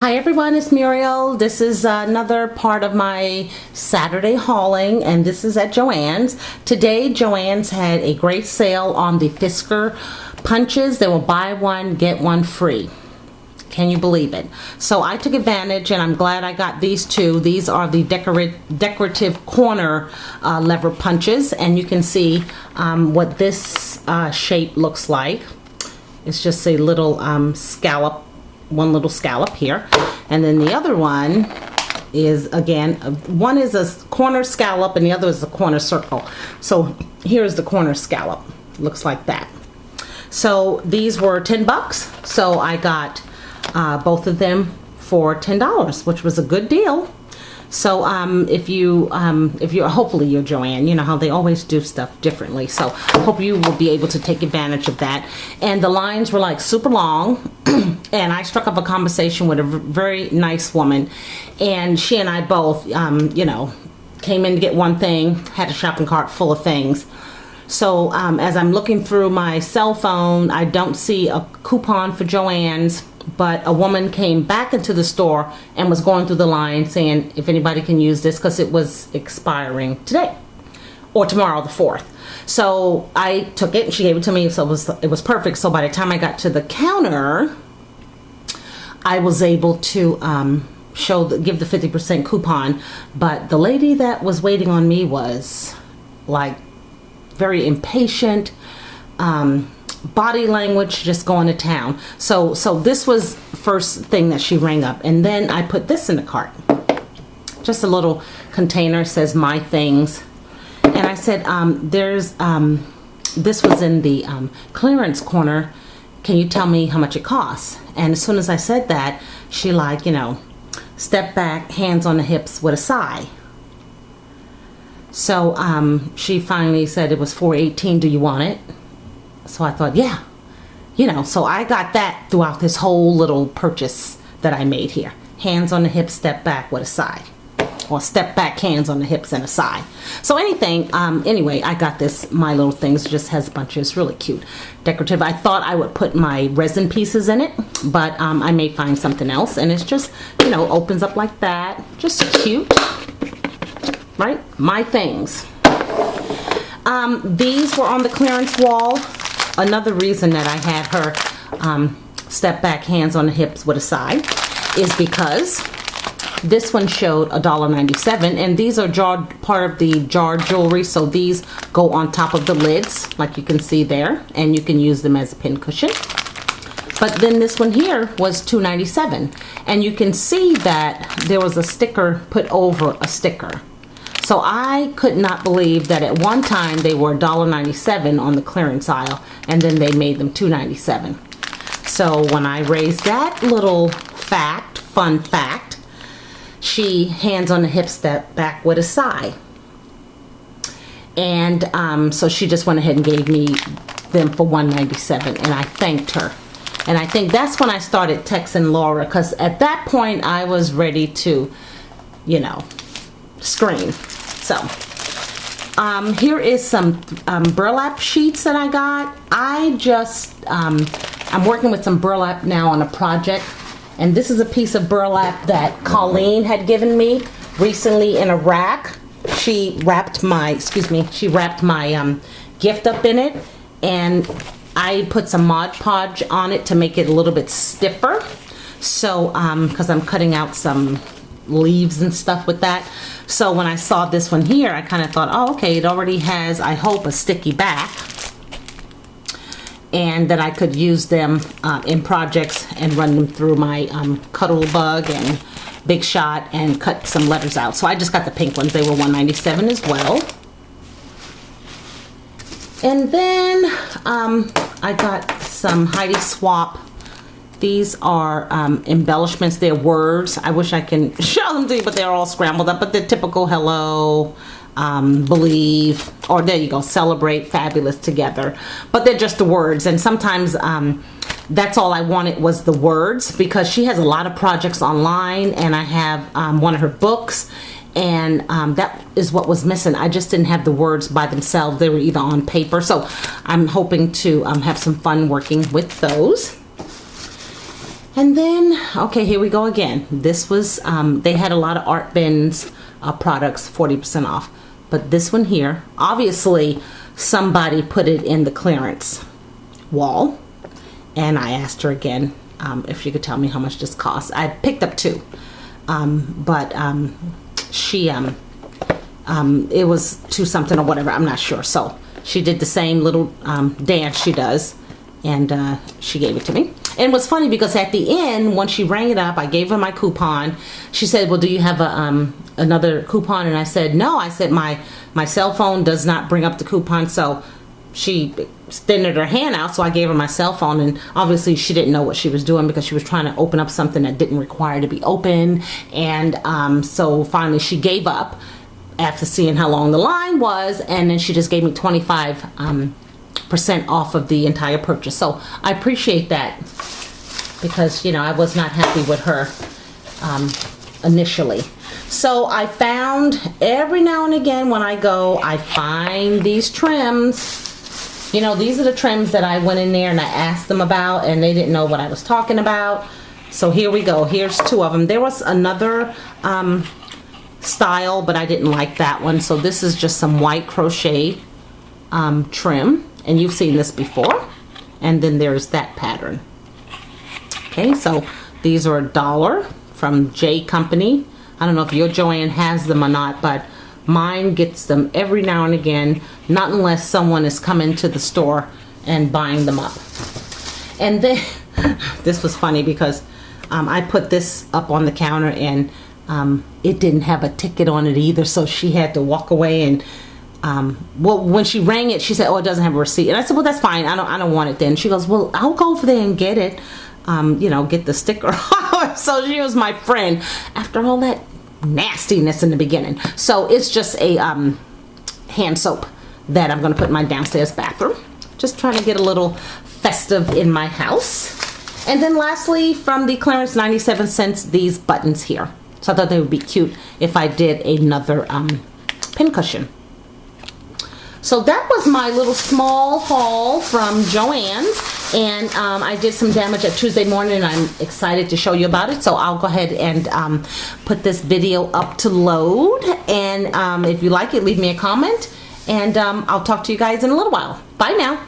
Hi everyone, it's Muriel. This is another part of my Saturday hauling, and this is at Joann's. Today Joann's had a great sale on the Fisker punches. They will buy one, get one free. Can you believe it? So I took advantage, and I'm glad I got these two. These are the decorative corner lever punches, and you can see what this shape looks like. It's just a little scallop, one little scallop here, and then the other one is, again, one is a corner scallop and the other is a corner circle. So here's the corner scallop. Looks like that. So these were 10 bucks. So I got both of them for $10, which was a good deal. So if you're hopefully you're Joann, you know how they always do stuff differently. So hope you will be able to take advantage of that. And the lines were like super long, and I struck up a conversation with a very nice woman, and she and I both, you know, came in to get one thing, had a shopping cart full of things. So as I'm looking through my cell phone, I don't see a coupon for Joann's, but a woman came back into the store and was going through the line saying if anybody can use this because it was expiring today or tomorrow, the 4th. So I took it and she gave it to me, so it was perfect. So by the time I got to the counter, I was able to give the 50% coupon, but the lady that was waiting on me was like very impatient, body language, just going to town. So this was first thing that she rang up, and then I put this in the cart. Just a little container, says my things, and I said, this was in the clearance corner. Can you tell me how much it costs? And as soon as I said that, she, like, you know, stepped back, hands on the hips with a sigh. So she finally said it was $4.18. Do you want it? So I thought, yeah, you know, so I got that throughout this whole little purchase that I made here. Hands on the hips, step back with a sigh. Or step back, hands on the hips and a sigh. So anyway, I got this My Little Things. Just has a bunch of, it's really cute, decorative. I thought I would put my resin pieces in it, but I may find something else. And it's just, you know, opens up like that. Just cute, right? My Things. These were on the clearance wall. Another reason that I had her step back, hands on the hips with a sigh, is because this one showed $1.97, and these are part of the jar jewelry, so these go on top of the lids, like you can see there, and you can use them as a pin cushion. But then this one here was $2.97, and you can see that there was a sticker put over a sticker. So I could not believe that at one time they were $1.97 on the clearance aisle, and then they made them $2.97. So when I raised that little fun fact, she, hands on the hip, stepped back with a sigh. And so she just went ahead and gave me them for $1.97, and I thanked her. And I think that's when I started texting Laura, because at that point I was ready to, you know, scream. So here is some burlap sheets that I got. I'm working with some burlap now on a project, and this is a piece of burlap that Colleen had given me recently in a rack. She wrapped my gift up in it, and I put some Mod Podge on it to make it a little bit stiffer. So because I'm cutting out some leaves and stuff with that. So when I saw this one here, I kind of thought, oh, okay, it already has, I hope, a sticky back, and that I could use them in projects and run them through my Cuddle Bug and Big Shot and cut some letters out. So I just got the pink ones. They were $1.97 as well. And then I got some Heidi Swap. These are embellishments. They're words. I wish I can show them to you, but they're all scrambled up. But they're typical hello, believe, or there you go, celebrate, fabulous, together. But they're just the words. And sometimes that's all I wanted was the words, because she has a lot of projects online, and I have one of her books, and that is what was missing. I just didn't have the words by themselves. They were either on paper. So I'm hoping to have some fun working with those. And then, okay, here we go again. This was, they had a lot of Art Bins products, 40% off. But this one here, obviously somebody put it in the clearance wall. And I asked her again if she could tell me how much this costs. I picked up two. But she, it was two something or whatever, I'm not sure. So she did the same little dance she does. And she gave it to me. And it was funny because at the end, when she rang it up, I gave her my coupon. She said, well, do you have a another coupon? And I said, no. I said, my cell phone does not bring up the coupon. So she extended her hand out, so I gave her my cell phone. And obviously she didn't know what she was doing because she was trying to open up something that didn't require to be open. And so finally she gave up after seeing how long the line was. And then she just gave me 25% off of the entire purchase. So I appreciate that because, you know, I was not happy with her initially. So I found, every now and again when I go, I find these trims. You know, these are the trims that I went in there and I asked them about, and they didn't know what I was talking about. So here we go. Here's two of them. There was another style, but I didn't like that one. So this is just some white crochet trim. And you've seen this before. And then there's that pattern. Okay, so these are $1 from J Company. I don't know if your Joann has them or not, but mine gets them every now and again, not unless someone is coming to the store and buying them up. And then, this was funny because I put this up on the counter and it didn't have a ticket on it either, so she had to walk away. And well, when she rang it, she said, oh, it doesn't have a receipt. And I said, well, that's fine. I don't want it then. She goes, well, I'll go over there and get it. You know, get the sticker. So she was my friend after all that nastiness in the beginning. So it's just a hand soap that I'm going to put in my downstairs bathroom. Just trying to get a little festive in my house. And then lastly, from the clearance, 97 cents, these buttons here. So I thought they would be cute if I did another pincushion. So that was my little small haul from Joann's. And I did some damage at Tuesday morning, and I'm excited to show you about it. So I'll go ahead and put this video up to load. And if you like it, leave me a comment. And I'll talk to you guys in a little while. Bye now.